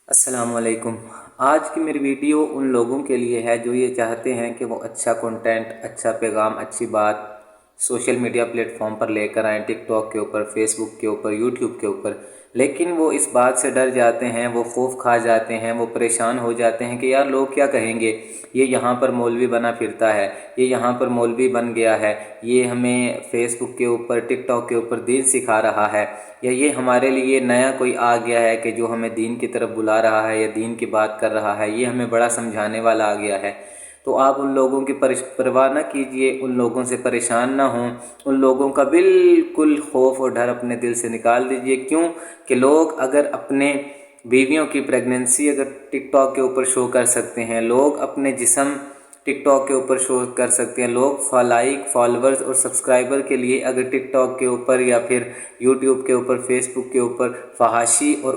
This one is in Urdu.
السلام علیکم۔ آج کی میری ویڈیو ان لوگوں کے لیے ہے جو یہ چاہتے ہیں کہ وہ اچھا کنٹینٹ، اچھا پیغام، اچھی بات سوشل میڈیا پلیٹ فارم پر لے کر آئیں، ٹک ٹاک کے اوپر، فیس بک کے اوپر، یوٹیوب کے اوپر، لیکن وہ اس بات سے ڈر جاتے ہیں، وہ خوف کھا جاتے ہیں، وہ پریشان ہو جاتے ہیں کہ یار لوگ کیا کہیں گے، یہ یہاں پر مولوی بنا پھرتا ہے، یہ یہاں پر مولوی بن گیا ہے، یہ ہمیں فیس بک کے اوپر، ٹک ٹاک کے اوپر دین سکھا رہا ہے، یا یہ ہمارے لیے نیا کوئی آ گیا ہے کہ جو ہمیں دین کی طرف بلا رہا ہے یا دین کی بات کر رہا ہے، یہ ہمیں بڑا سمجھانے والا آ گیا ہے۔ تو آپ ان لوگوں کی پرواہ نہ کیجئے، ان لوگوں سے پریشان نہ ہوں، ان لوگوں کا بالکل خوف اور ڈر اپنے دل سے نکال دیجئے۔ کیوں کہ لوگ اگر اپنے بیویوں کی پریگننسی اگر ٹک ٹاک کے اوپر شو کر سکتے ہیں، لوگ اپنے جسم ٹک ٹاک کے اوپر شو کر سکتے ہیں، لوگ لائک، فالورز اور سبسکرائبر کے لیے اگر ٹک ٹاک کے اوپر یا پھر یوٹیوب کے اوپر، فیس بک کے اوپر فحاشی اور